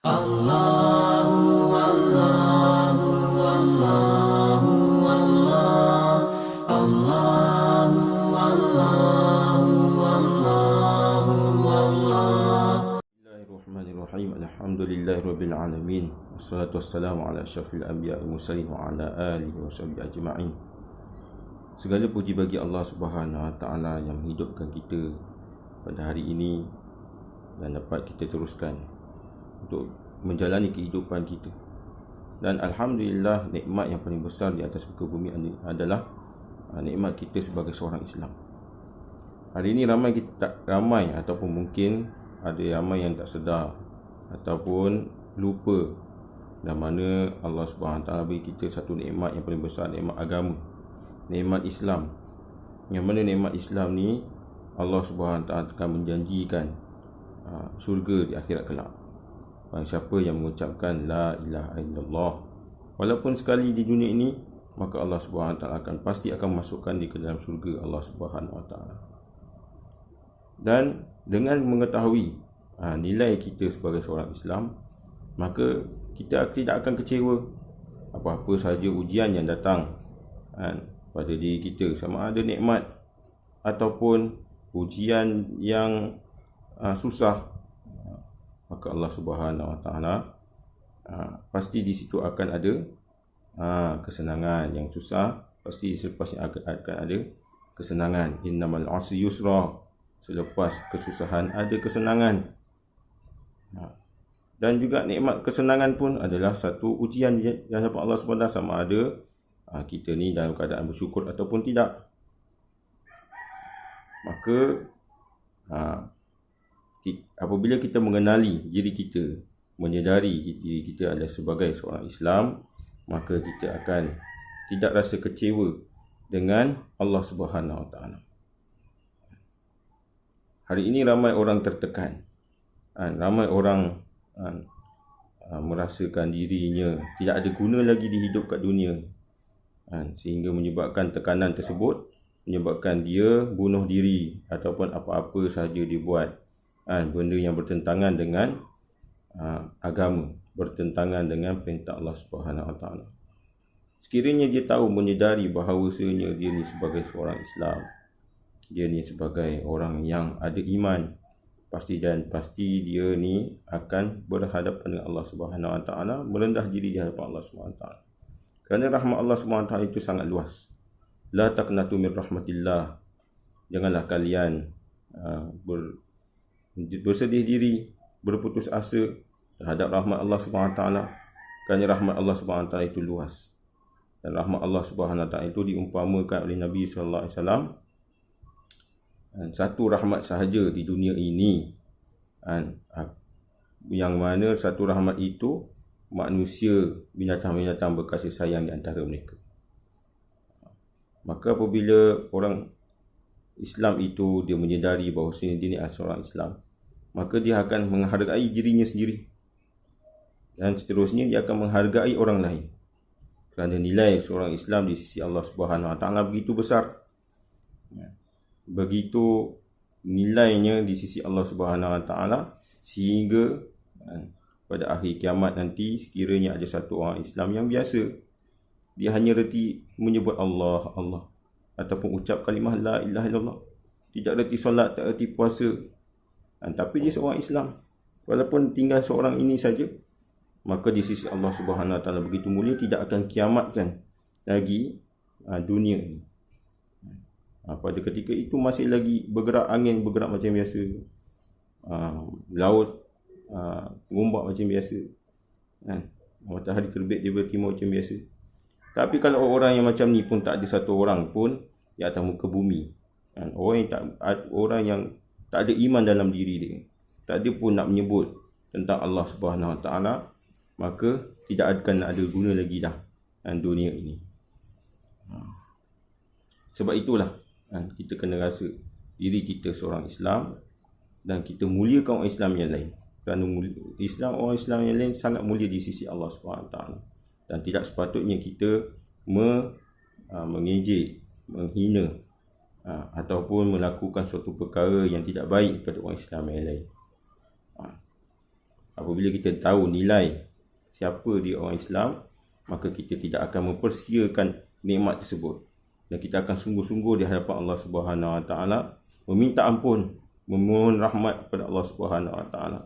Allahu Allahu Allahu Allah Allahu Allahu Allahu Allah. Bismillahirrahmanirrahim. Alhamdulillahirabbil alamin. Wassalatu wassalamu ala asyrafil anbiya'i wal mursalin wa ala alihi washabbihi ajma'in. Segala puji bagi Allah Subhanahu wa taala yang menghidupkan kita pada hari ini dan dapat kita teruskan untuk menjalani kehidupan kita. Dan alhamdulillah, nikmat yang paling besar di atas muka bumi adalah nikmat kita sebagai seorang Islam. Hari ini ramai ataupun mungkin ada ramai yang tak sedar ataupun lupa dan mana Allah Subhanahu Taala beri kita satu nikmat yang paling besar, nikmat agama, nikmat Islam. Yang mana nikmat Islam ni Allah Subhanahu Taala akan menjanjikan syurga di akhirat kelak. Barang siapa yang mengucapkan la ilaha illallah walaupun sekali di dunia ini, maka Allah Subhanahu Taala pasti akan masukkan dia ke dalam syurga Allah Subhanahu Taala. Dan dengan mengetahui nilai kita sebagai seorang Islam, maka kita tidak akan kecewa apa-apa sahaja ujian yang datang pada diri kita, sama ada nikmat ataupun ujian yang susah. Maka Allah Subhanahu Wa Taala pasti di situ akan ada kesenangan. Yang susah pasti selepasnya akan ada kesenangan. Innamal usri yusra, selepas kesusahan ada kesenangan. Dan juga nikmat kesenangan pun adalah satu ujian yang dapat Allah SWT, sama ada kita ni dalam keadaan bersyukur ataupun tidak. Maka apabila kita mengenali diri kita, menyedari diri kita adalah sebagai seorang Islam, maka kita akan tidak rasa kecewa dengan Allah Subhanahu Wa Taala. Hari ini ramai orang tertekan, ramai orang merasakan dirinya tidak ada guna lagi di hidup kat dunia, sehingga menyebabkan tekanan tersebut menyebabkan dia bunuh diri ataupun apa-apa sahaja dia buat, benda yang bertentangan dengan agama, bertentangan dengan perintah Allah Subhanahu Wa Taala. Sekiranya dia tahu, menyedari bahawasanya dia ni sebagai seorang Islam, dia ni sebagai orang yang ada iman, pasti dia ni akan berhadapan dengan Allah Subhanahu Wa Taala, merendah diri di hadapan Allah Subhanahu Wa Taala. Kerana rahmat Allah Subhanahu Wa Taala itu sangat luas. La taqnatu min rahmatillah. Janganlah kalian bersedih diri, berputus asa terhadap rahmat Allah Subhanahu Wa Taala, kerana rahmat Allah Subhanahu Wa Taala itu luas. Dan rahmat Allah Subhanahu Wa Taala itu diumpamakan oleh Nabi sallallahu alaihi wasallam, satu rahmat sahaja di dunia ini, yang mana satu rahmat itu manusia, binatang-binatang berkasih sayang di antara mereka. Maka apabila orang Islam itu dia menyedari bahawa dia ni adalah seorang Islam, maka dia akan menghargai dirinya sendiri, dan seterusnya dia akan menghargai orang lain, kerana nilai seorang Islam di sisi Allah Subhanahu Wa Taala begitu besar, begitu nilainya di sisi Allah Subhanahu Wa Taala, sehingga pada akhir kiamat nanti, sekiranya ada satu orang Islam yang biasa, dia hanya reti menyebut Allah, Allah, ataupun ucap kalimah la ilaha illallah, tidak reti solat, tak reti puasa, tapi dia seorang Islam, walaupun tinggal seorang ini saja, maka di sisi Allah Subhanahu Wa Taala begitu mulia, tidak akan kiamatkan lagi dunia ini. Pada ketika itu masih lagi bergerak angin, bergerak macam biasa, laut mengombak macam biasa, matahari terbit dia bertimur macam biasa. Tapi kalau orang yang macam ni pun tak ada satu orang pun di atas muka bumi, orang yang tak ada iman dalam diri dia, tak ada pun nak menyebut tentang Allah Subhanahu Wa Taala, maka tidak akan ada guna lagi dah dunia ini. Sebab itulah kita kena rasa diri kita seorang Islam, dan kita muliakan orang Islam yang lain, kerana orang Islam yang lain sangat mulia di sisi Allah Subhanahu Wa Taala, dan tidak sepatutnya kita mengejek, menghina ataupun melakukan suatu perkara yang tidak baik kepada orang Islam yang lain. Apabila kita tahu nilai siapa dia orang Islam, maka kita tidak akan mempersiakan nikmat tersebut, dan kita akan sungguh-sungguh di hadapan Allah Subhanahu Wa Taala meminta ampun, memohon rahmat kepada Allah Subhanahu Wa Taala,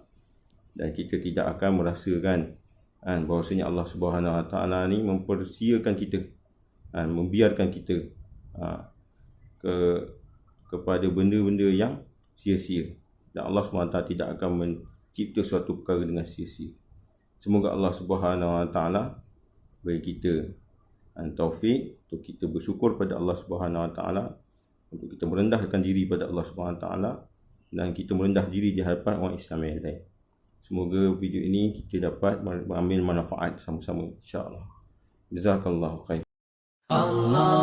dan kita tidak akan merasakan bahwasanya Allah Subhanahu Wa Taala ni mempersiakan kita, membiarkan kita kepada benda-benda yang sia-sia, dan Allah Subhanahu Wa Taala tidak akan mencipta suatu perkara dengan sia-sia. Semoga Allah Subhanahu Wa Taala bagi kita taufik untuk kita bersyukur pada Allah Subhanahu Wa Taala, untuk kita merendahkan diri pada Allah Subhanahu Wa Taala, dan kita merendah diri di hadapan orang Islam yang lain. Semoga video ini kita dapat mengambil manfaat sama-sama, insya-Allah. Jazakallahu khair. Allah